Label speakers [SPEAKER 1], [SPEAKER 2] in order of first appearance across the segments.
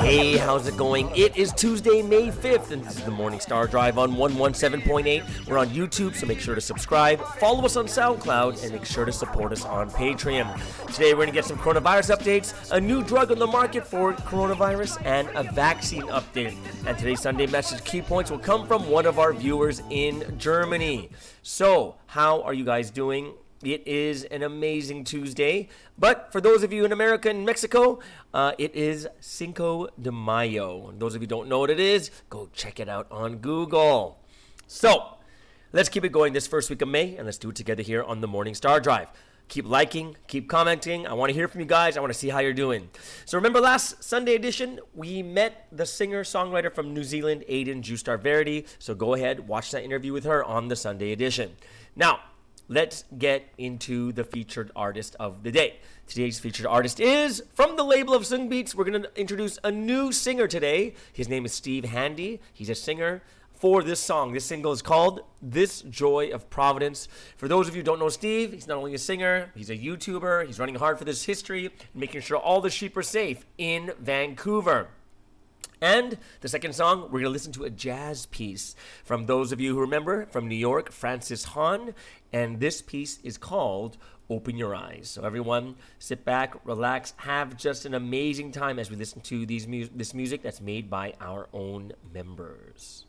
[SPEAKER 1] Hey, how's it going? It is Tuesday, May 5th, and this is the Morning Star Drive on 117.8. We're on YouTube, so make sure to subscribe, follow us on SoundCloud, and make sure to support us on Patreon. Today, we're going to get some coronavirus updates, a new drug on the market for coronavirus, and a vaccine update. And today's Sunday message key points will come from one of our viewers in Germany. So, how are you guys doing? It is an amazing Tuesday, but for those of you in America and Mexico, it is Cinco de Mayo. And those of you who don't know what it is, go check it out on Google. So, let's keep it going this first week of May, and let's do it together here on the Morning Star Drive. Keep liking, keep commenting. I want to hear from you guys. I want to see how you're doing. So remember last Sunday edition, we met the singer-songwriter from New Zealand, Aiden Justar Verity. So go ahead, watch that interview with her on the Sunday edition. Now, let's get into the featured artist of the day. Today's featured artist is from the label of Sung Beats. We're going to introduce a new singer today. His name is Steve Handy. He's a singer for this song. This single is called This Joy of Providence. For those of you who don't know Steve, he's not only a singer, he's a YouTuber. He's running hard for this history and making sure all the sheep are safe in Vancouver. And the second song, we're going to listen to a jazz piece from those of you who remember, from New York, Francis Hahn. And this piece is called Open Your Eyes. So everyone, sit back, relax, have just an amazing time as we listen to this music that's made by our own members.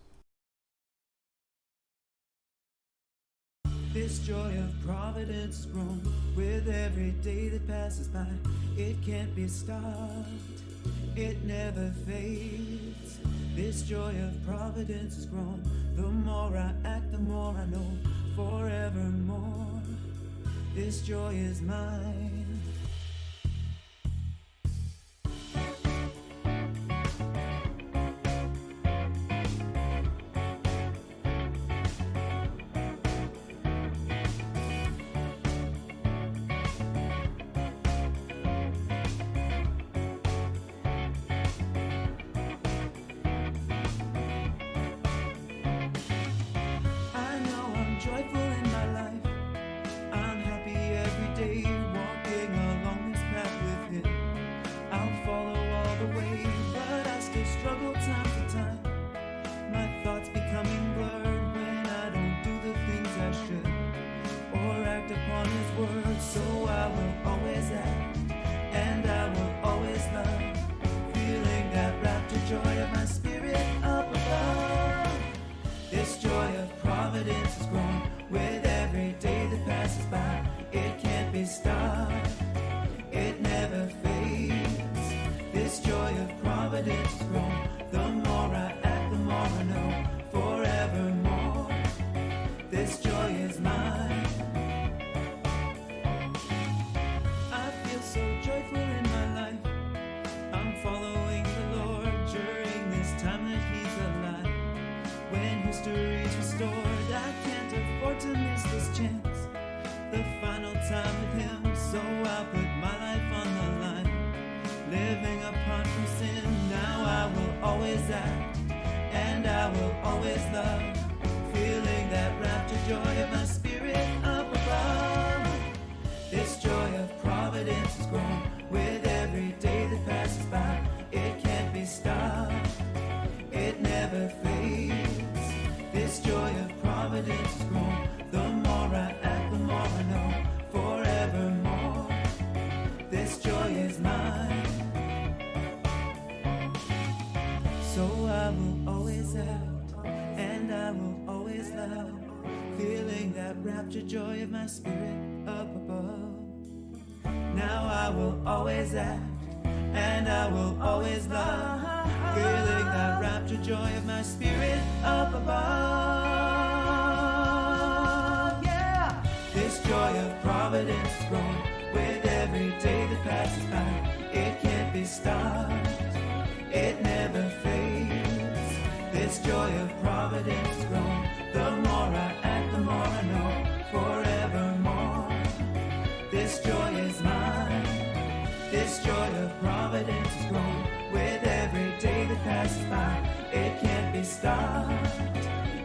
[SPEAKER 2] This joy of providence has grown with every day that passes by. It can't be stopped. It never fades. This joy of providence has grown. The more I act, the more I know. Forevermore, this joy is mine. Joyful in my life, I'm happy every day, walking along this path with Him. I'll follow all the way, but I still struggle time to time. My thoughts becoming blurred when I don't do the things I should, or act upon His word. So I will always act, and I will always love, feeling that rapture joy of my spirit up above. This joy of providence has grown with every day that passes by. It can't be stopped. It never fades. This joy of providence has grown. The more I act, the more I know. Forevermore, this joy is mine. I feel so joyful in my life. I'm following the Lord during this time that He's alive. When history is restored, I can't afford to miss this chance, the final time with Him. So I'll put my life on the line, living apart from sin. Now I will always act, and I will always love, feeling that rapture joy of my spirit up above. This joy of providence has grown with every day that passes by. It can't be stopped. It never fades. This joy of providence has grown. The more I act, the more I know. Forevermore, this joy is mine. So I will always act, and I will always love, feeling that rapture joy of my spirit up above. Now I will always act, and I will always love, feeling that rapture joy of my spirit up above. Yeah, this joy of providence has grown with every day that passes by. It can't be stopped. It never fades. This joy of providence has grown. The more I act, the more I know. Forevermore, this joy is mine. This joy of providence has grown with every day that passes by. It can't be stopped.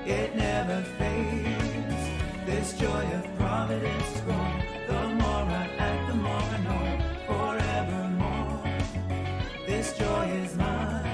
[SPEAKER 2] It never fades. This joy of providence has grown. The more I act, the more I know. Forevermore, this joy is mine.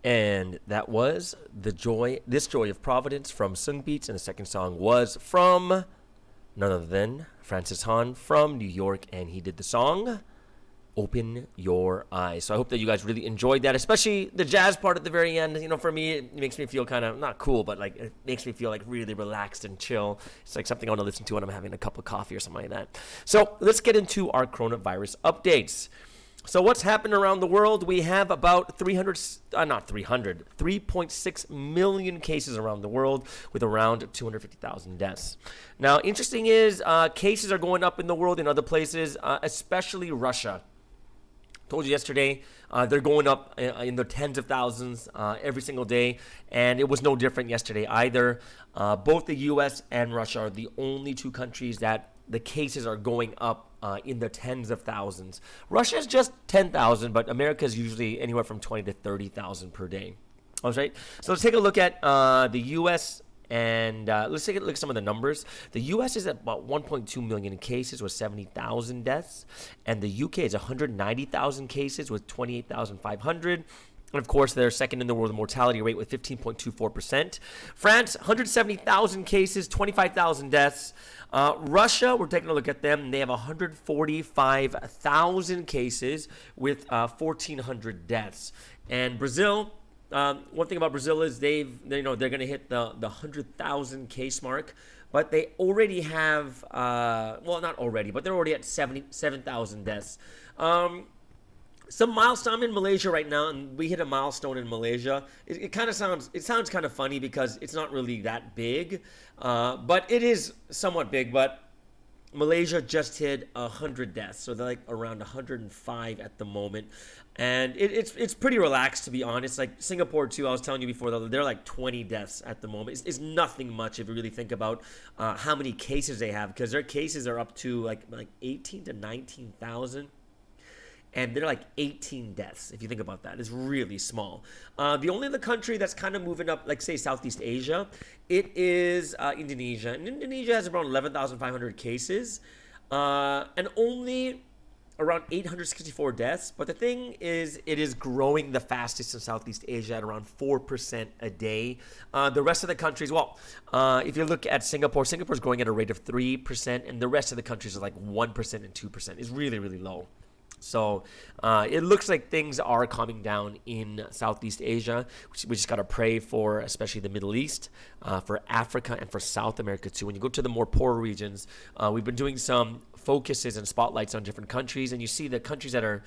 [SPEAKER 1] And that was This Joy of Providence from Sung Beats. And the second song was from none other than Francis Han from New York. And he did the song Open Your Eyes. So I hope that you guys really enjoyed that, especially the jazz part at the very end. For me, it makes me feel kind of, not cool, but like it makes me feel like really relaxed and chill. It's like something I want to listen to when I'm having a cup of coffee or something like that. So let's get into our coronavirus updates. So what's happened around the world? We have about 3.6 million cases around the world with around 250,000 deaths. Now, interesting is cases are going up in the world in other places, especially Russia. Told you yesterday, they're going up in the tens of thousands every single day, and it was no different yesterday either. Both the U.S. and Russia are the only two countries that the cases are going up in the tens of thousands. Russia is just 10,000, but America is usually anywhere from 20 to 30,000 per day. All right, so let's take a look at the U.S. And let's take a look at some of the numbers. The U.S. is at about 1.2 million cases with 70,000 deaths. And the U.K. is 190,000 cases with 28,500. And, of course, they're second in the world mortality rate with 15.24%. France, 170,000 cases, 25,000 deaths. Russia, we're taking a look at them. They have 145,000 cases with 1,400 deaths. And Brazil, one thing about Brazil is they're going to hit the 100,000 case mark, but they already have not already, but they're already at 77,000 deaths. Some milestone in Malaysia right now, and we hit a milestone in Malaysia. It sounds kind of funny because it's not really that big, but it is somewhat big. But Malaysia just hit 100 deaths, so they're like around 105 at the moment, and it's pretty relaxed, to be honest. Like Singapore too, I was telling you before, they're like 20 deaths at the moment. It's nothing much if you really think about how many cases they have, because their cases are up to like 18 to 19,000. And they're like 18 deaths, if you think about that. It's really small. The only other country that's kind of moving up, like say Southeast Asia, it is Indonesia. And Indonesia has around 11,500 cases and only around 864 deaths. But the thing is, it is growing the fastest in Southeast Asia at around 4% a day. The rest of the countries, if you look at Singapore, Singapore's growing at a rate of 3%, and the rest of the countries are like 1% and 2%. It's really, really low. So it looks like things are calming down in Southeast Asia. We just got to pray for, especially the Middle East, for Africa, and for South America too. When you go to the more poor regions, we've been doing some focuses and spotlights on different countries, and you see the countries that are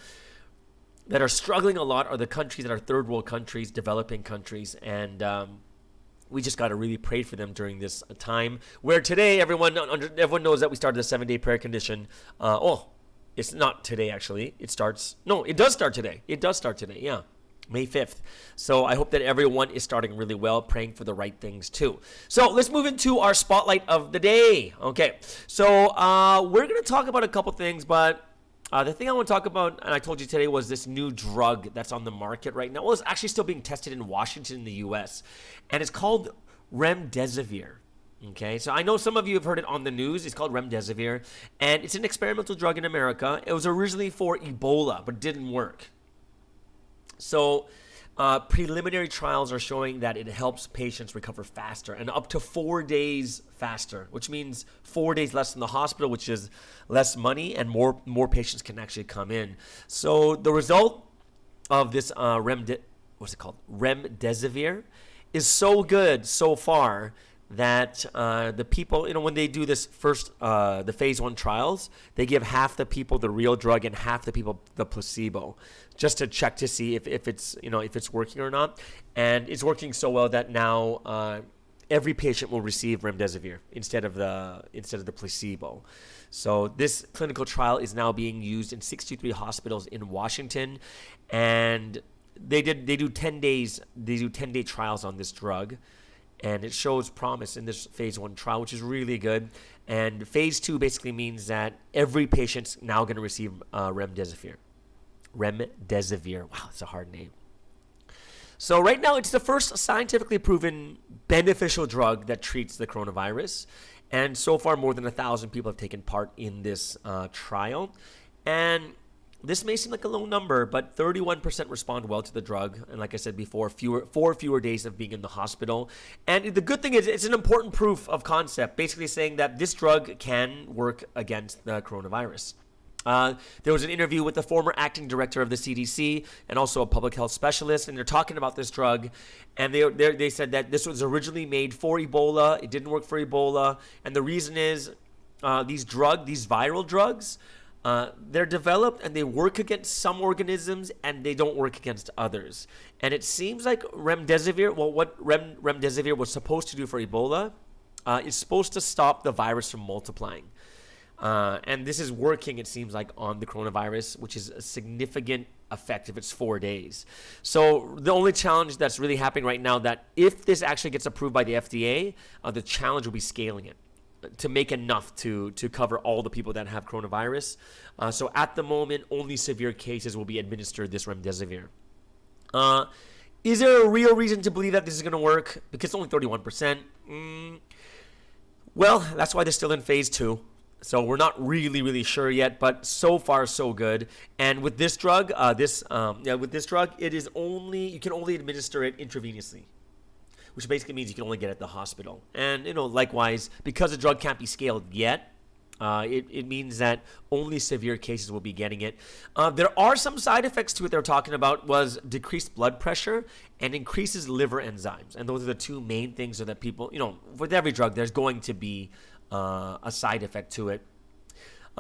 [SPEAKER 1] struggling a lot are the countries that are third world countries, developing countries, and we just got to really pray for them during this time. Where today, everyone knows that we started the 7-day prayer condition. It's not today, actually. It does start today. It does start today, yeah. May 5th. So I hope that everyone is starting really well, praying for the right things too. So let's move into our spotlight of the day. Okay, so we're going to talk about a couple things, but the thing I want to talk about, and I told you today, was this new drug that's on the market right now. Well, it's actually still being tested in Washington in the U.S., and it's called remdesivir. Okay, so I know some of you have heard it on the news. It's called remdesivir, and it's an experimental drug in America. It was originally for Ebola, but didn't work. So preliminary trials are showing that it helps patients recover faster and up to 4 days faster, which means 4 days less in the hospital, which is less money, and more patients can actually come in. So the result of this remdesivir is so good so far that the people, when they do this first, the phase 1 trials, they give half the people the real drug and half the people the placebo, just to check to see if it's working or not. And it's working so well that now every patient will receive remdesivir instead of the placebo. So this clinical trial is now being used in 63 hospitals in Washington, and they do 10 days. They do 10-day trials on this drug. And it shows promise in this phase 1 trial, which is really good. And phase 2 basically means that every patient's now going to receive remdesivir. Remdesivir. Wow, that's a hard name. So right now, it's the first scientifically proven beneficial drug that treats the coronavirus. And so far, more than 1,000 people have taken part in this trial. And This may seem like a low number, but 31% respond well to the drug. And like I said before, fewer days of being in the hospital. And the good thing is it's an important proof of concept, basically saying that this drug can work against the coronavirus. There was an interview with the former acting director of the CDC and also a public health specialist, and they're talking about this drug. And they said that this was originally made for Ebola. It didn't work for Ebola. And the reason is these viral drugs, they're developed and they work against some organisms and they don't work against others. And it seems like remdesivir, what remdesivir was supposed to do for Ebola, is supposed to stop the virus from multiplying. And this is working, it seems like, on the coronavirus, which is a significant effect if it's 4 days. So the only challenge that's really happening right now, that if this actually gets approved by the FDA, the challenge will be scaling it to make enough to cover all the people that have coronavirus. So at the moment, only severe cases will be administered this remdesivir. Is there a real reason to believe that this is going to work? Because it's only 31%. Well, that's why they're still in phase 2. So we're not really sure yet, but so far so good. And with this drug, it is you can only administer it intravenously, which basically means you can only get it at the hospital. And likewise, because the drug can't be scaled yet, it means that only severe cases will be getting it. There are some side effects to it they're talking about, was decreased blood pressure and increases liver enzymes. And those are the two main things, so that people, with every drug, there's going to be a side effect to it.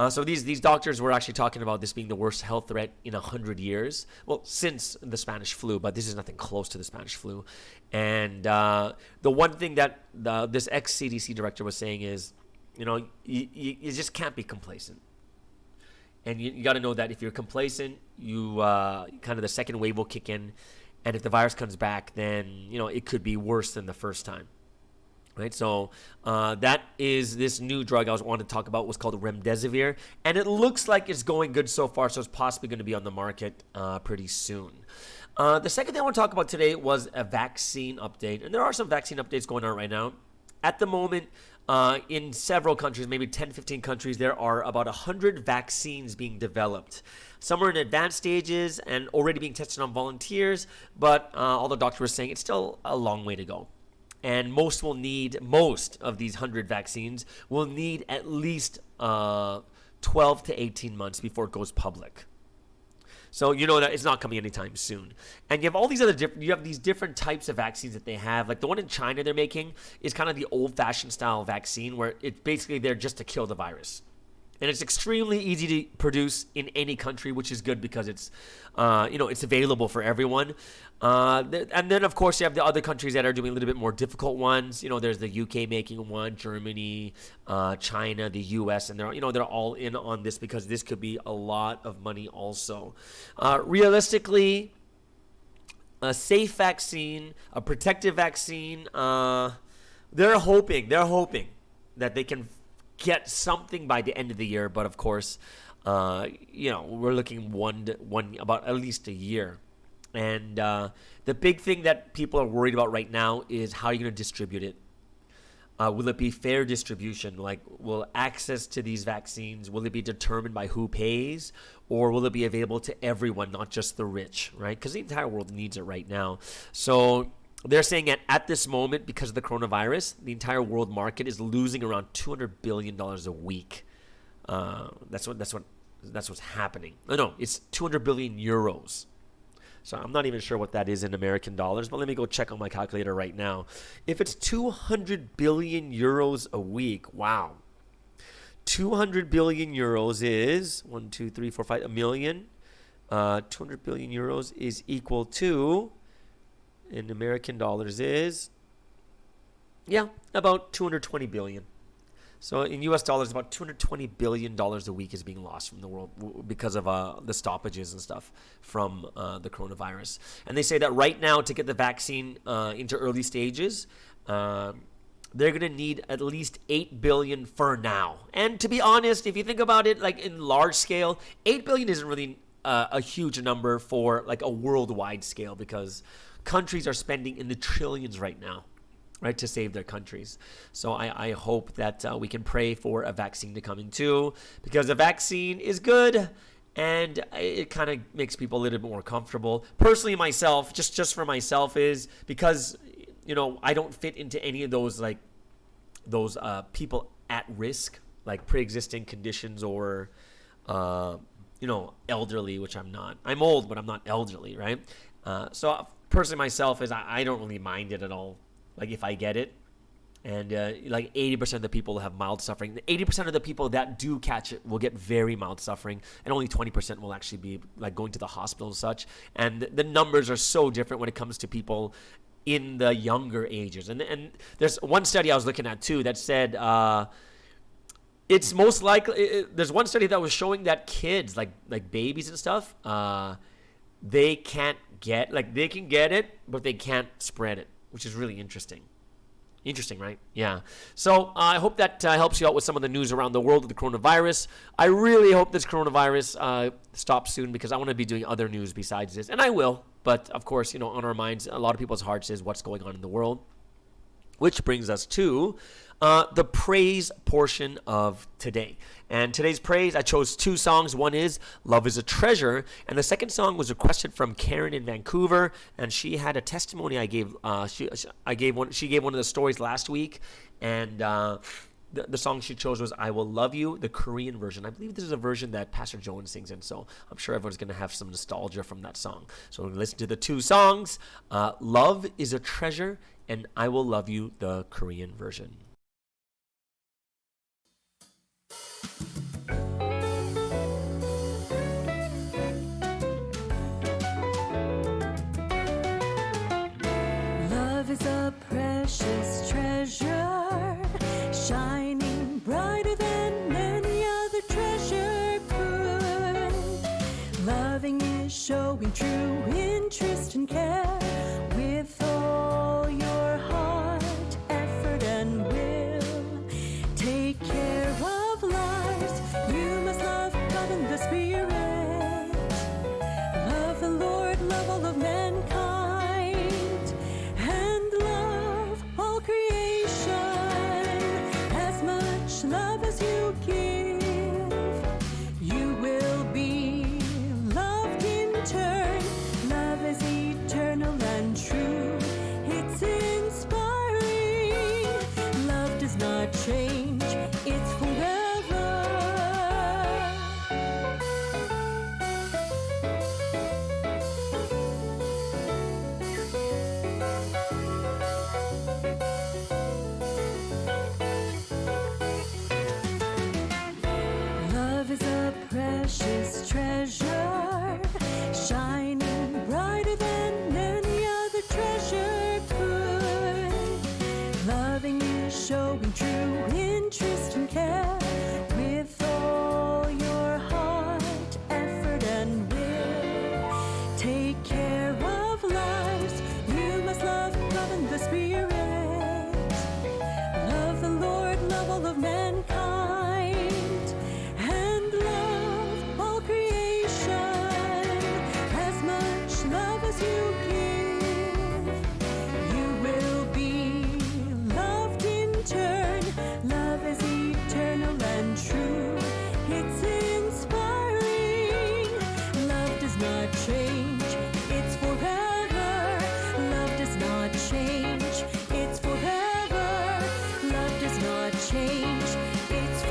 [SPEAKER 1] So these doctors were actually talking about this being the worst health threat in 100 years. Well, since the Spanish flu, but this is nothing close to the Spanish flu. And the one thing that this ex-CDC director was saying is, you just can't be complacent. And you got to know that if you're complacent, you kind of the second wave will kick in. And if the virus comes back, then, it could be worse than the first time. Right, so that is this new drug I wanted to talk about, was called remdesivir, and it looks like it's going good so far, so it's possibly going to be on the market pretty soon. The second thing I want to talk about today was a vaccine update, and there are some vaccine updates going on right now. At the moment, in several countries, maybe 10, 15 countries, there are about 100 vaccines being developed. Some are in advanced stages and already being tested on volunteers, but all the doctors were saying it's still a long way to go. And most of these 100 vaccines will need at least 12 to 18 months before it goes public. So that it's not coming anytime soon. And you have all these these different types of vaccines that they have. Like the one in China they're making is kind of the old-fashioned style vaccine, where it's basically there just to kill the virus. And it's extremely easy to produce in any country, which is good because it's, it's available for everyone. And then, of course, you have the other countries that are doing a little bit more difficult ones. There's the UK making one, Germany, China, the US, and they're all in on this because this could be a lot of money also. Realistically, a safe vaccine, a protective vaccine, they're hoping that they can get something by the end of the year, but of course, we're looking about at least a year. And the big thing that people are worried about right now is how you're going to distribute it. Will it be fair distribution? Like, will access to these vaccines, will it be determined by who pays, or will it be available to everyone, not just the rich, right? Because the entire world needs it right now. So they're saying at this moment, because of the coronavirus, the entire world market is losing around $200 billion a week. That's what's happening. No, it's 200 billion euros. So I'm not even sure what that is in American dollars, but let me go check on my calculator right now. If it's 200 billion euros a week, wow. 200 billion euros is 1, 2, 3, 4, 5, a million. 200 billion euros is equal to, in American dollars is, about 220 billion. So in US dollars, about $220 billion a week is being lost from the world because of the stoppages and stuff from the coronavirus. And they say that right now, to get the vaccine into early stages, they're going to need at least $8 billion for now. And to be honest, if you think about it, like in large scale, $8 billion isn't really a huge number for like a worldwide scale, because countries are spending in the trillions right now, right, to save their countries. So I hope that we can pray for a vaccine to come in too, because a vaccine is good and it kind of makes people a little bit more comfortable. Personally, myself, just for myself, is because I don't fit into any of those those people at risk, like pre-existing conditions or elderly, which I'm not. I'm old, but I'm not elderly, right? So personally, myself, is I don't really mind it at all. Like if I get it. And like 80% of the people have mild suffering. 80% of the people that do catch it will get very mild suffering, and only 20% will actually be like going to the hospital and such. And the numbers are so different when it comes to people in the younger ages. And there's one study I was looking at too that said it's most likely. There's one study that was showing that kids, like babies and stuff, they can't get they can get it, but they can't spread it, which is really interesting. Interesting, right? Yeah. So I hope that helps you out with some of the news around the world of the coronavirus. I really hope this coronavirus stops soon, because I want to be doing other news besides this. And I will. But, of course, on our minds, a lot of people's hearts is what's going on in the world. Which brings us to the praise portion of today. And today's praise, I chose two songs. One is Love is a Treasure. And the second song was requested from Karen in Vancouver. And she had a testimony I gave. She gave one of the stories last week. And the song she chose was I Will Love You, the Korean version. I believe this is a version that Pastor Joan sings in. So I'm sure everyone's going to have some nostalgia from that song. So we're going to listen to the two songs. Love is a Treasure and I Will Love You, the Korean version.
[SPEAKER 3] Love is a precious treasure, shining brighter than any other treasure could. Loving is showing true interest and care with all your heart, effort, and will. Take care of lives. You must love God and the Spirit. Love the Lord, love all of mankind, and love all creation. As much love as you give, you will be loved in turn. Love is eternal and true. It's inspiring. Love does not change. It's forever. Love is a precious treasure, shining brighter than any other treasure could. Loving is showing true interest and care with all your heart, effort, and will. Take care of lives. You must love God and the Spirit. Love the Lord, love all of mankind, and love all creation. As much love as you give, you will be loved in turn. Love is eternal and true. It's inspiring. Love does not change. It's forever. Love does not change. It's forever. Love does not change. It's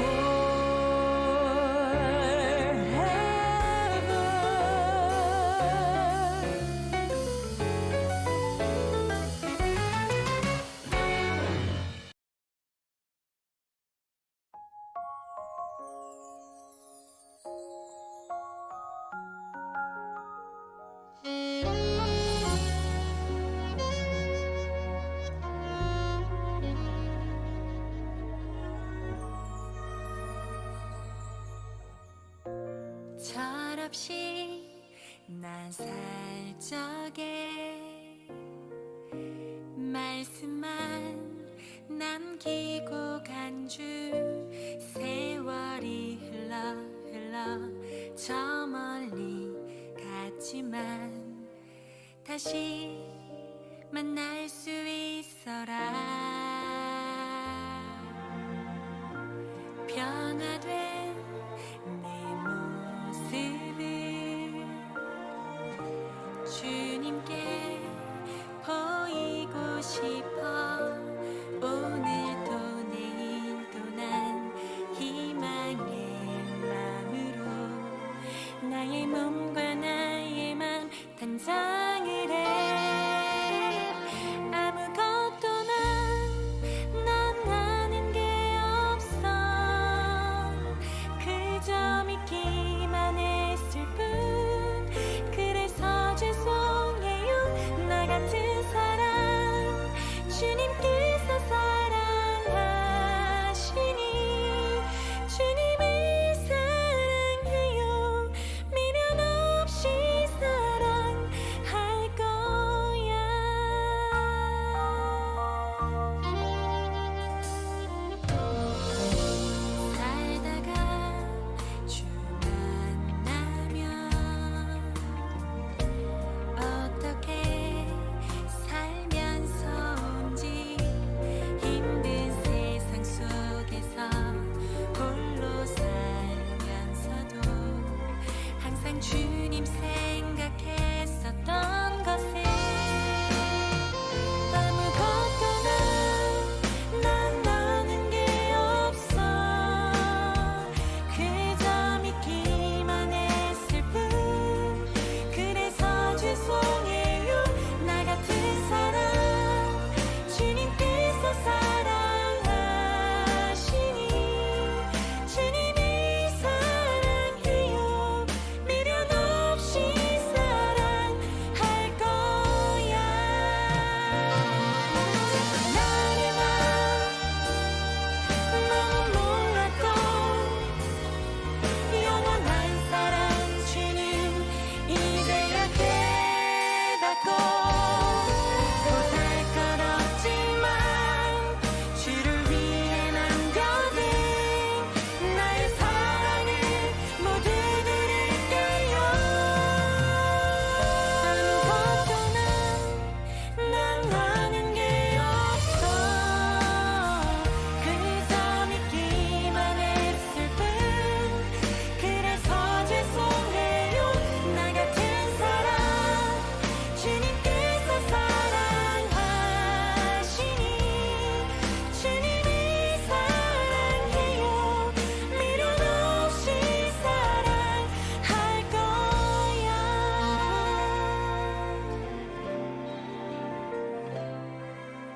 [SPEAKER 3] 철없이 난 살 적에 말씀만 남기고 간 주 세월이 흘러 저 멀리 갔지만 다시 만날 수 있어라. 변화된 내 모습을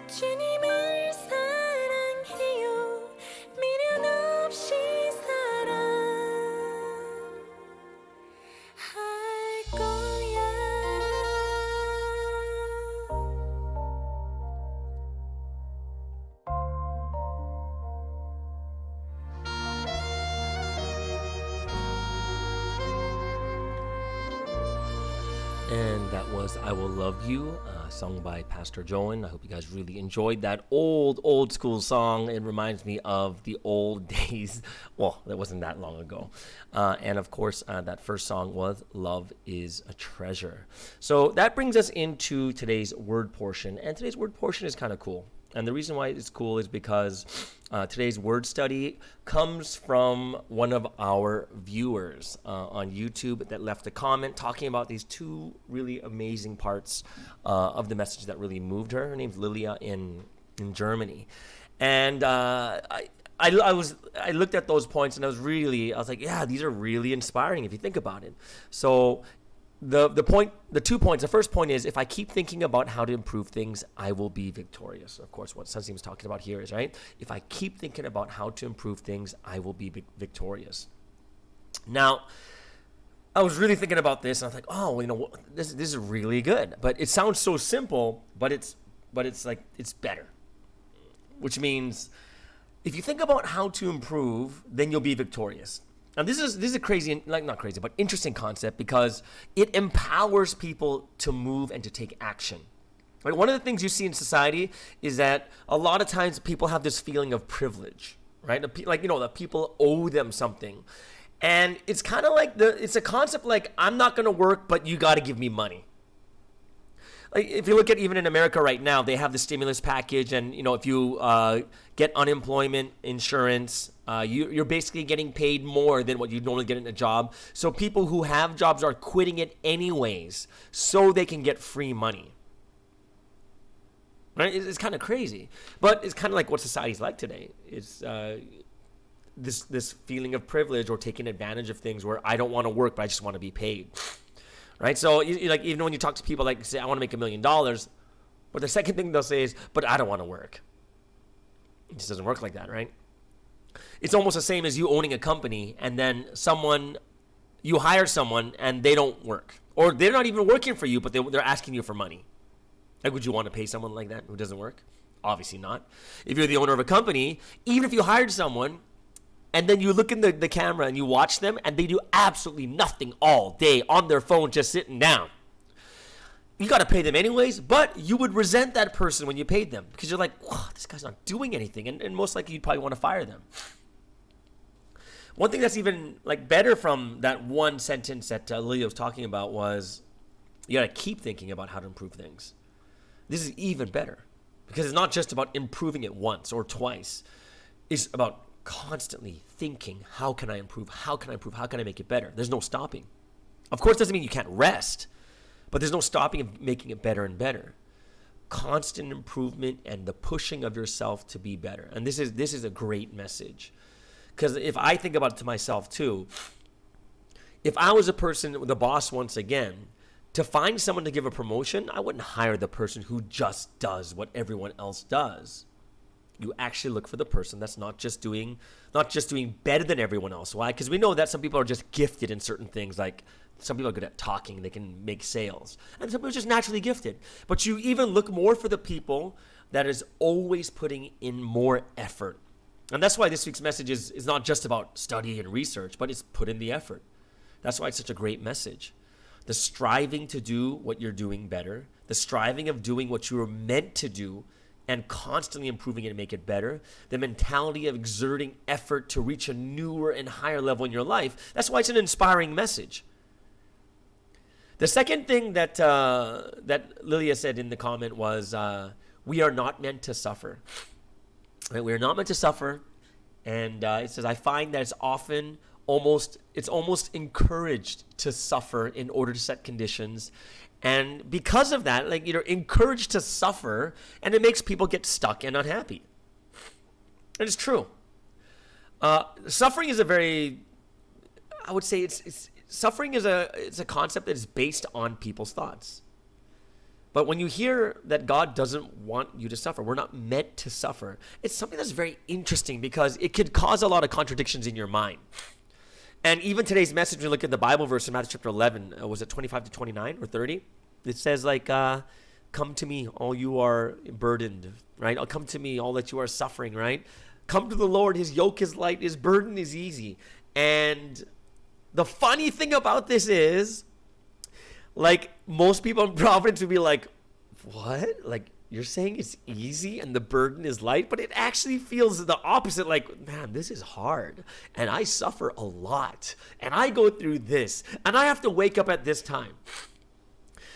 [SPEAKER 3] 주님을 사랑해요. 미련 없이 사랑할 거야.
[SPEAKER 1] And that was I Will Love You, sung by Pastor Joan. I hope you guys really enjoyed that old school song. It reminds me of the old days. Well, that wasn't that long ago. And of course, that first song was Love is a Treasure. So that brings us into today's word portion. And today's word portion is kind of cool. And the reason why it's cool is because today's word study comes from one of our viewers on YouTube that left a comment talking about these two really amazing parts of the message that really moved her. Her name's Lilia in Germany. And I looked at those points and I was like, yeah, these are really inspiring if you think about it. So the 2 points, the first point is, if I keep thinking about how to improve things, I will be victorious. Of course, what Sunseem is talking about here is, right? If I keep thinking about how to improve things, I will be victorious. Now, I was really thinking about this, and I was like, oh, you know, this is really good. But it sounds so simple, but it's like, it's better. Which means, if you think about how to improve, then you'll be victorious. Now, this is a crazy, like not crazy, but interesting concept because it empowers people to move and to take action. Like, one of the things you see in society is that a lot of times people have this feeling of privilege, right? Like, you know, that people owe them something. And it's kind of like it's a concept like, I'm not going to work, but you got to give me money. Like, if you look at even in America right now, they have the stimulus package, and you know, if you get unemployment insurance, you're basically getting paid more than what you normally get in a job. So people who have jobs are quitting it anyways, so they can get free money. Right? It's kind of crazy, but it's kind of like what society's like today. It's this feeling of privilege or taking advantage of things where I don't want to work, but I just want to be paid. Right? So, like, even when you talk to people, like, say, I want to make $1 million, but the second thing they'll say is, but I don't want to work. It just doesn't work like that, right? It's almost the same as you owning a company, and then you hire someone, and they don't work. Or they're not even working for you, but they're asking you for money. Like, would you want to pay someone like that who doesn't work? Obviously not. If you're the owner of a company, even if you hired someone, and then you look in the camera and you watch them and they do absolutely nothing all day on their phone just sitting down. You got to pay them anyways, but you would resent that person when you paid them because you're like, wow, this guy's not doing anything. And most likely you'd probably want to fire them. One thing that's even like better from that one sentence that Lilia was talking about was you got to keep thinking about how to improve things. This is even better because it's not just about improving it once or twice. It's about constantly thinking, how can I improve? How can I improve? How can I make it better? There's no stopping. Of course, it doesn't mean you can't rest, but there's no stopping of making it better and better. Constant improvement and the pushing of yourself to be better. And this is a great message. Because if I think about it to myself too, if I was a person, the boss once again, to find someone to give a promotion, I wouldn't hire the person who just does what everyone else does. You actually look for the person that's not just doing better than everyone else. Why? Because we know that some people are just gifted in certain things. Like some people are good at talking, they can make sales, and some people are just naturally gifted. But you even look more for the people that is always putting in more effort. And that's why this week's message is not just about study and research, but it's put in the effort. That's why it's such a great message. The striving to do what you're doing better, the striving of doing what you were meant to do, and constantly improving it and make it better, the mentality of exerting effort to reach a newer and higher level in your life. That's why it's an inspiring message. The second thing that Lilia said in the comment was, we are not meant to suffer. Right? We are not meant to suffer. And it says, I find that it's almost encouraged to suffer in order to set conditions. And because of that, like, you're encouraged to suffer, and it makes people get stuck and unhappy. And it's true. Suffering is suffering is a concept that is based on people's thoughts. But when you hear that God doesn't want you to suffer, we're not meant to suffer, it's something that's very interesting because it could cause a lot of contradictions in your mind. And even today's message, when you look at the Bible verse in Matthew chapter 11, was it 25 to 29 or 30? It says like, come to me, all you are burdened, right? Come to me, all that you are suffering, right? Come to the Lord, his yoke is light, his burden is easy. And the funny thing about this is, like, most people in Providence would be like, what? Like, you're saying it's easy and the burden is light? But it actually feels the opposite. Like, man, this is hard. And I suffer a lot. And I go through this. And I have to wake up at this time.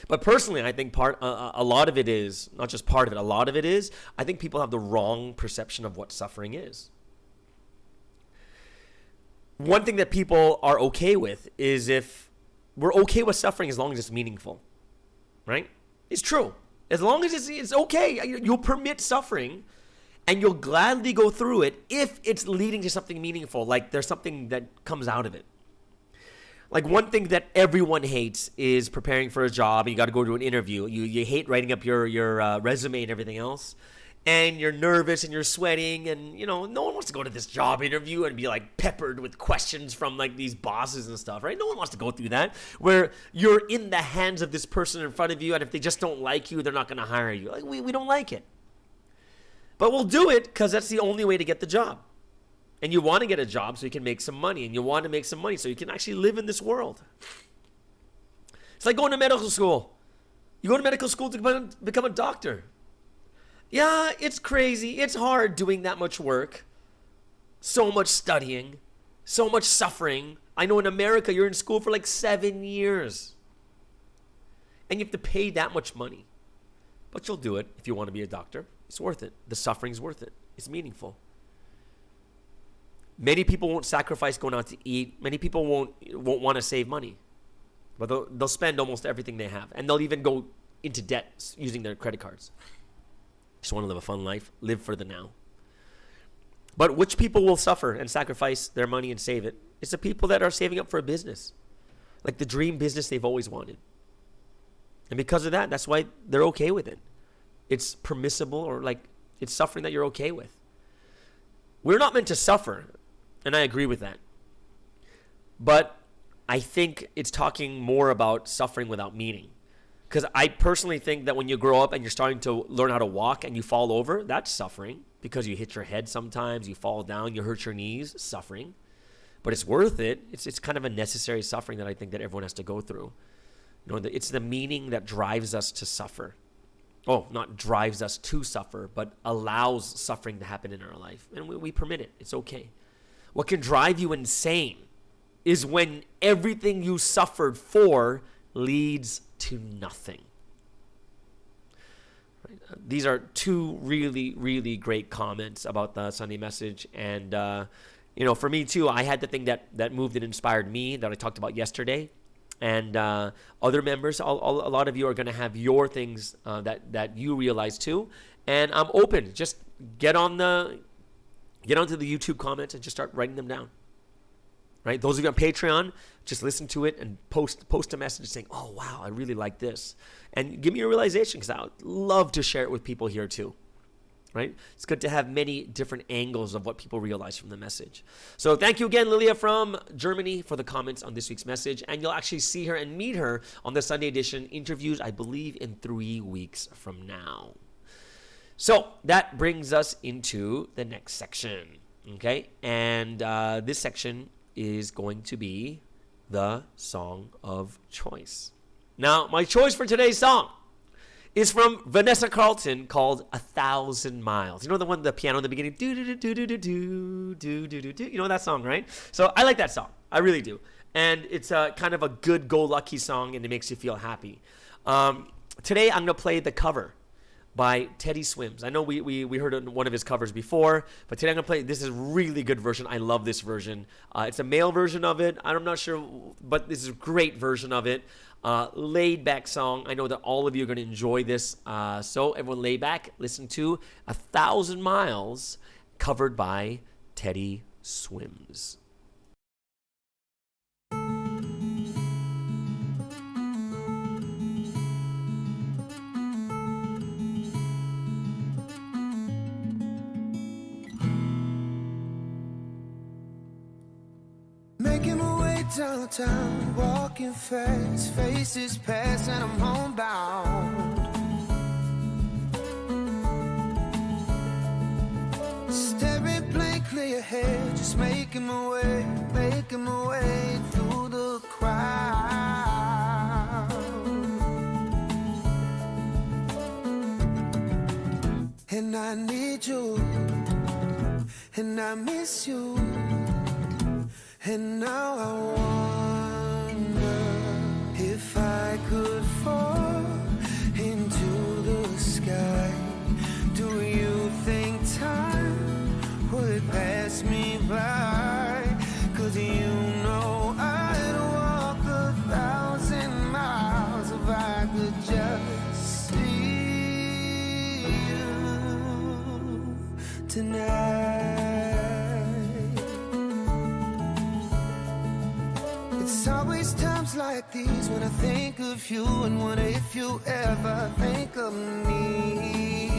[SPEAKER 1] But personally, I think a lot of it is, not just part of it, a lot of it is, I think people have the wrong perception of what suffering is. One thing that people are okay with is if we're okay with suffering as long as it's meaningful, right? It's true. As long as it's okay, you'll permit suffering and you'll gladly go through it if it's leading to something meaningful, like there's something that comes out of it. Like one thing that everyone hates is preparing for a job. You got to go to an interview. You hate writing up your resume and everything else. And you're nervous and you're sweating and, no one wants to go to this job interview and be like peppered with questions from like these bosses and stuff, right? No one wants to go through that where you're in the hands of this person in front of you and if they just don't like you, they're not going to hire you. Like we don't like it. But we'll do it because that's the only way to get the job. And you want to get a job so you can make some money and you want to make some money so you can actually live in this world. It's like going to medical school. You go to medical school to become a doctor. Yeah, it's crazy. It's hard doing that much work. So much studying. So much suffering. I know in America, you're in school for like 7 years. And you have to pay that much money. But you'll do it if you want to be a doctor. It's worth it. The suffering's worth it. It's meaningful. Many people won't sacrifice going out to eat. Many people won't want to save money. But they'll spend almost everything they have. And they'll even go into debt using their credit cards. Just want to live a fun life, live for the now. But which people will suffer and sacrifice their money and save it? It's the people that are saving up for a business, like the dream business they've always wanted. And because of that, that's why they're okay with it. It's permissible or like it's suffering that you're okay with. We're not meant to suffer, and I agree with that. But I think it's talking more about suffering without meaning. Because I personally think that when you grow up and you're starting to learn how to walk and you fall over, that's suffering. Because you hit your head sometimes, you fall down, you hurt your knees, suffering. But it's worth it. It's kind of a necessary suffering that I think that everyone has to go through. It's the meaning that drives us to suffer. Oh, not drives us to suffer, but allows suffering to happen in our life. And we permit it. It's okay. What can drive you insane is when everything you suffered for leads to nothing. Right. These are two really, really great comments about the Sunday message. And, for me too, I had the thing that moved and inspired me that I talked about yesterday. And other members, a lot of you are going to have your things that you realize too. And I'm open. Just get onto the YouTube comments and just start writing them down. Right? Those of you on Patreon, just listen to it and post a message saying, oh, wow, I really like this. And give me a realization because I would love to share it with people here too. Right? It's good to have many different angles of what people realize from the message. So thank you again, Lilia from Germany, for the comments on this week's message. And you'll actually see her and meet her on the Sunday edition interviews, I believe, in 3 weeks from now. So that brings us into the next section. Okay? And this section is going to be the song of choice. Now, my choice for today's song is from Vanessa Carlton called 1,000 Miles. You know the one, the piano in the beginning? Do-do-do-do-do-do-do-do-do-do. You know that song, right? So I like that song. I really do. And it's a kind of a good-go-lucky song, and it makes you feel happy. Today, I'm going to play the cover by Teddy Swims. I know we heard one of his covers before, but today I'm going to play, this is a really good version. I love this version. It's a male version of it. I'm not sure, but this is a great version of it. Laid back song. I know that all of you are going to enjoy this. So everyone lay back, listen to 1,000 Miles covered by Teddy Swims.
[SPEAKER 4] Making my way downtown, walking fast, faces pass and I'm homebound. Staring blankly ahead, just making my way through the crowd. And I need you, and I miss you, and now I wonder if I could fall into the sky. Do you think time would pass me by? 'Cause you know I'd walk 1,000 miles if I could just see you tonight. It's always times like these when I think of you, and wonder if you ever think of me.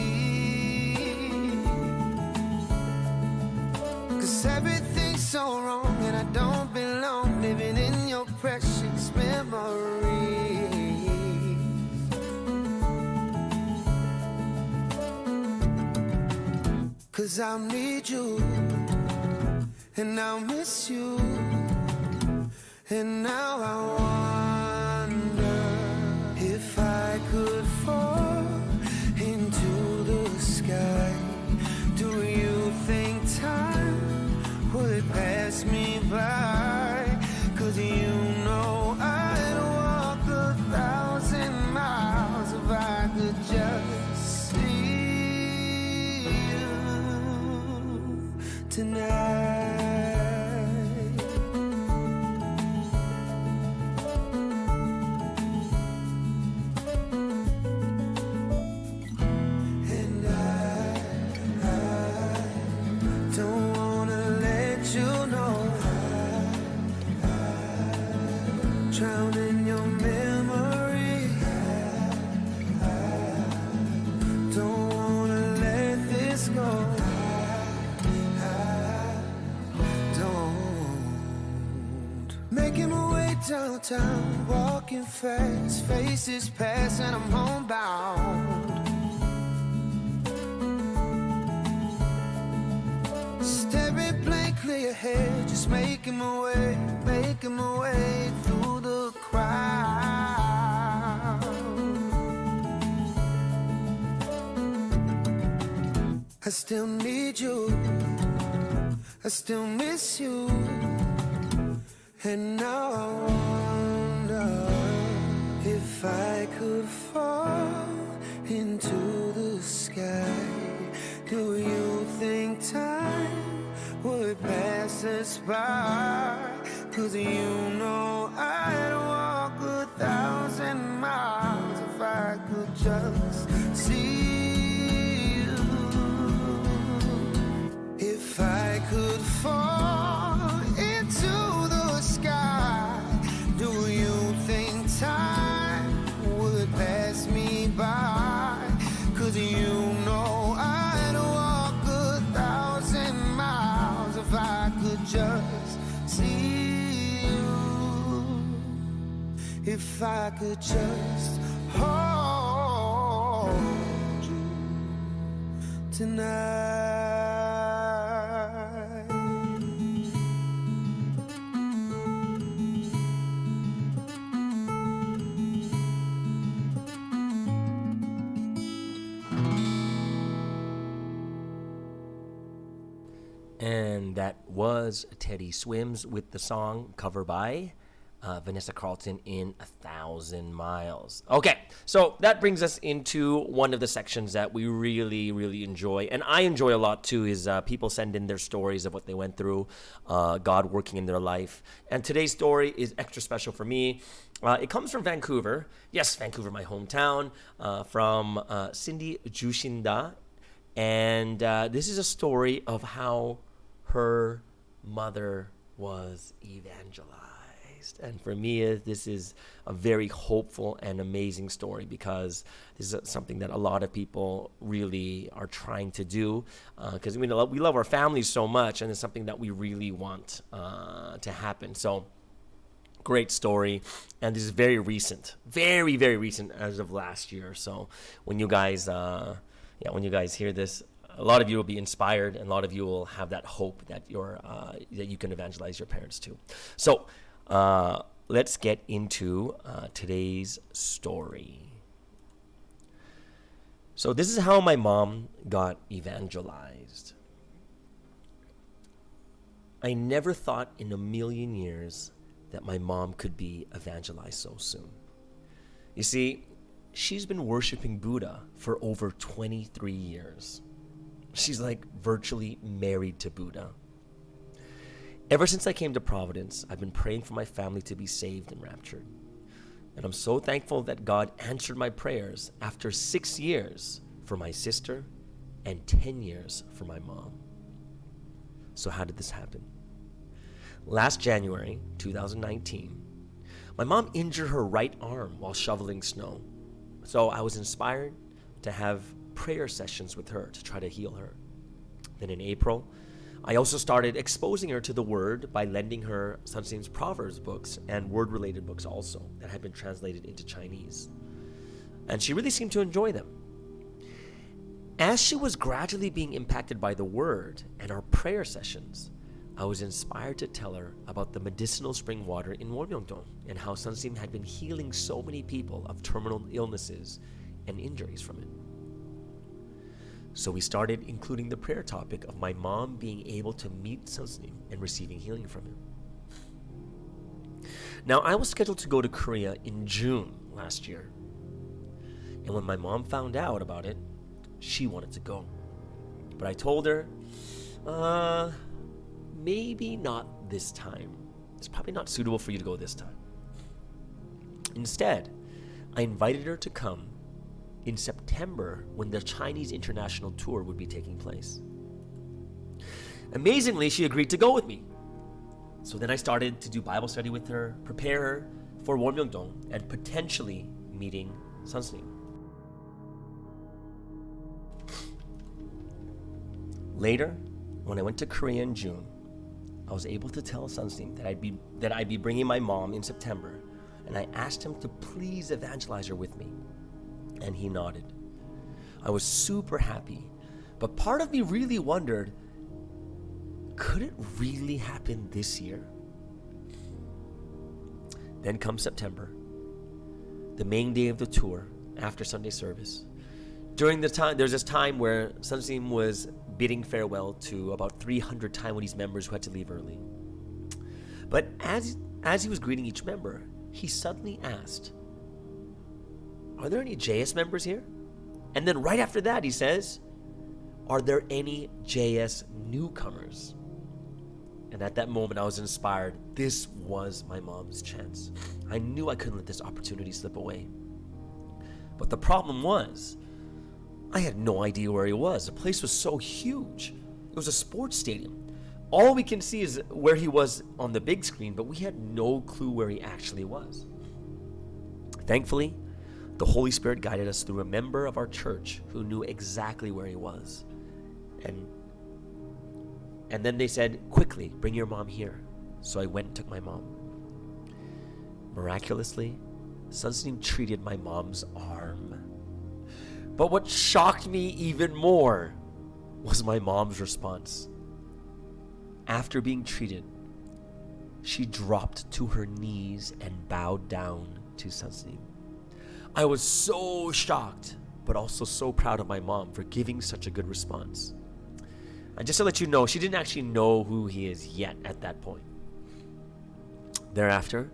[SPEAKER 4] 'Cause everything's so wrong and I don't belong living in your precious memories. 'Cause I'll need you, and I'll miss you, and now I wonder if I could fall into the sky. Do you think time would pass me by? 'Cause you know I'd walk 1,000 miles if I could just see you tonight. And I don't wanna let you know, drown in your memory. Don't wanna let this go. Don't. Making my way downtown, walking fast, faces pass and I'm homebound. Staring blankly ahead, just making my way through the crowd. I still need you, I still miss you, and now I wonder if I could fall into the sky. Do you think time would pass us by? 'Cause you know I'd walk 1,000 miles if I could just see you. If I could fall into the sky, do you think time would pass me by? 'Cause you know I'd walk 1,000 miles if I could just see you. If I could just hold you tonight.
[SPEAKER 1] And that was Teddy Swims with the song cover by Vanessa Carlton in 1,000 Miles. Okay, so that brings us into one of the sections that we really, really enjoy. And I enjoy a lot too is people send in their stories of what they went through, God working in their life. And today's story is extra special for me. It comes from Vancouver. Yes, Vancouver, my hometown, from Cindy Jushinda. And this is a story of how her mother was evangelized. evangelized. And for me, this is a very hopeful and amazing story, because this is something that a lot of people really are trying to do, because we love our families so much, and it's something that we really want to happen. So great story. And this is very recent, very, very recent, as of last year. So when you guys hear this, a lot of you will be inspired, and a lot of you will have that hope that that you can evangelize your parents too. So let's get into today's story. So this is how my mom got evangelized. I never thought in a million years that my mom could be evangelized so soon. You see, she's been worshiping Buddha for over 23 years. She's like virtually married to Buddha. Ever since I came to Providence, I've been praying for my family to be saved and raptured. And I'm so thankful that God answered my prayers after 6 years for my sister and 10 years for my mom. So how did this happen? Last January 2019, my mom injured her right arm while shoveling snow. So I was inspired to have prayer sessions with her to try to heal her. Then in April, I also started exposing her to the Word by lending her Sunstream's Proverbs books and Word-related books also that had been translated into Chinese. And she really seemed to enjoy them. As she was gradually being impacted by the Word and our prayer sessions, I was inspired to tell her about the medicinal spring water in Wonmyeongdong and how Sunstream had been healing so many people of terminal illnesses and injuries from it. So we started including the prayer topic of my mom being able to meet Sunstream and receiving healing from him. Now, I was scheduled to go to Korea in June last year. And when my mom found out about it, she wanted to go. But I told her, maybe not this time. It's probably not suitable for you to go this time. Instead, I invited her to come in September when the Chinese international tour would be taking place. Amazingly, she agreed to go with me. So then I started to do Bible study with her, prepare her for Wonmyeongdong and potentially meeting Sunstream. Later, when I went to Korea in June, I was able to tell Sunstream that I'd be bringing my mom in September, and I asked him to please evangelize her with me. And he nodded. I was super happy, but part of me really wondered, could it really happen this year? Then comes September, the main day of the tour after Sunday service. During the time, there's this time where Sunstream was bidding farewell to about 300 Taiwanese members who had to leave early. But as he was greeting each member, he suddenly asked, "Are there any JS members here?" And then right after that, he says, "Are there any JS newcomers?" And at that moment, I was inspired. This was my mom's chance. I knew I couldn't let this opportunity slip away. But the problem was, I had no idea where he was. The place was so huge. It was a sports stadium. All we can see is where he was on the big screen, but we had no clue where he actually was. Thankfully, the Holy Spirit guided us through a member of our church who knew exactly where he was. And then they said, "Quickly, bring your mom here." So I went and took my mom. Miraculously, Sunstream treated my mom's arm. But what shocked me even more was my mom's response. After being treated, she dropped to her knees and bowed down to Sunstream. I was so shocked, but also so proud of my mom for giving such a good response. And just to let you know, she didn't actually know who he is yet at that point. Thereafter,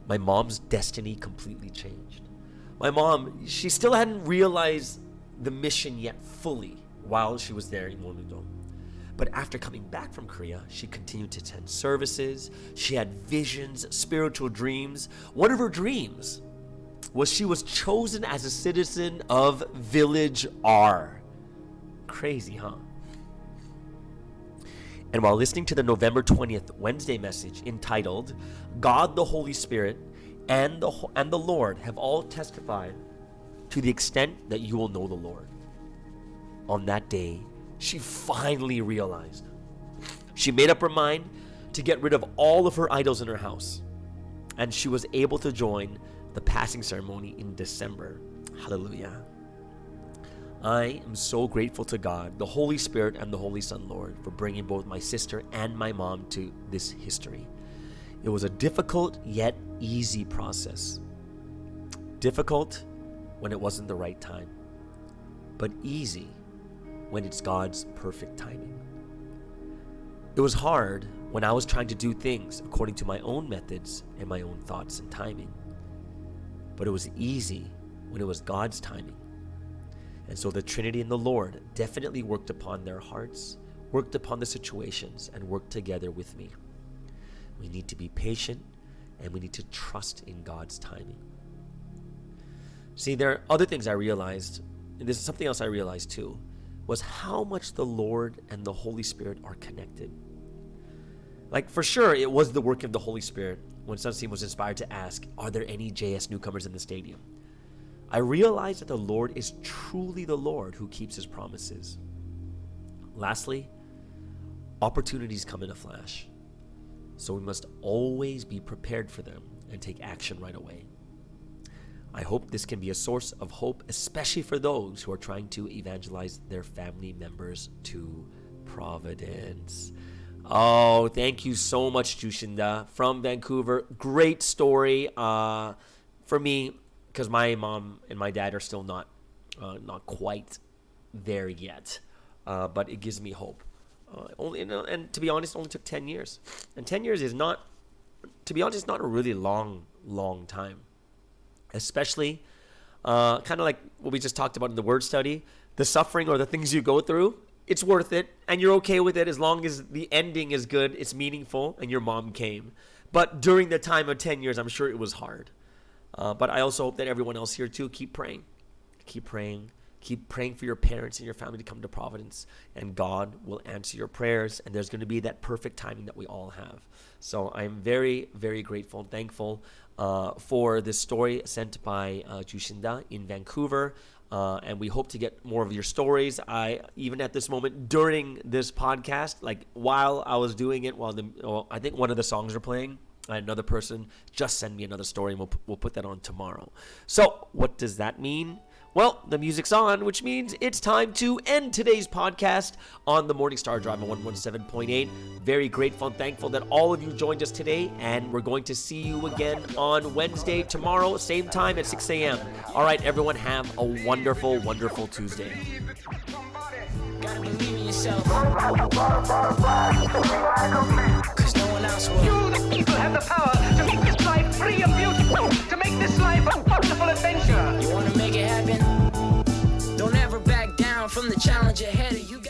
[SPEAKER 1] my mom's destiny completely changed. My mom, she still hadn't realized the mission yet fully while she was there in Wonmyeongdong. But after coming back from Korea, she continued to attend services. She had visions, spiritual dreams. One of her dreams was she was chosen as a citizen of Village R. Crazy, huh? And while listening to the November 20th Wednesday message entitled, God the Holy Spirit and the Lord have all testified to the extent that you will know the Lord. On that day, she finally realized. She made up her mind to get rid of all of her idols in her house. And she was able to join the passing ceremony in December. Hallelujah. I am so grateful to God, the Holy Spirit, and the Holy Son, Lord, for bringing both my sister and my mom to this history. It was a difficult yet easy process. Difficult when it wasn't the right time, but easy when it's God's perfect timing. It was hard when I was trying to do things according to my own methods and my own thoughts and timing, but it was easy when it was God's timing. And so the Trinity and the Lord definitely worked upon their hearts, worked upon the situations, and worked together with me. We need to be patient, and we need to trust in God's timing. See, there are other things I realized, and this is something else I realized too, was how much the Lord and the Holy Spirit are connected. Like, for sure, it was the work of the Holy Spirit when Sunstein was inspired to ask, are there any JS newcomers in the stadium? I realized that the Lord is truly the Lord who keeps his promises. Lastly, opportunities come in a flash, so we must always be prepared for them and take action right away. I hope this can be a source of hope, especially for those who are trying to evangelize their family members to Providence. Oh, thank you so much, Jushinda from Vancouver. Great story for me, because my mom and my dad are still not quite there yet, but it gives me hope. And to be honest, it only took 10 years. And 10 years is not, to be honest, not a really long time. Especially kind of like what we just talked about in the word study, the suffering or the things you go through, it's worth it, and you're okay with it as long as the ending is good, it's meaningful, and your mom came. But during the time of 10 years, I'm sure it was hard. But I also hope that everyone else here too, keep praying. Keep praying for your parents and your family to come to Providence, and God will answer your prayers, and there's going to be that perfect timing that we all have. So I'm very, very grateful and thankful for this story sent by Jushinda in Vancouver, and we hope to get more of your stories. Even at this moment during this podcast, like while I was doing it, I think one of the songs are playing, another person just send me another story, and we'll put that on tomorrow. So what does that mean? Well, the music's on, which means it's time to end today's podcast on the Morning Star Drive on 117.8. Very grateful and thankful that all of you joined us today, and we're going to see you again on Wednesday, tomorrow, same time at 6 a.m. All right, everyone, have a wonderful, wonderful Tuesday.
[SPEAKER 5] Gotta believe in yourself. Cause no one else will.
[SPEAKER 6] You, the people, have the power to make this life free and beautiful, to make this life a wonderful adventure.
[SPEAKER 5] You wanna make it happen? Don't ever back down from the challenge ahead of you.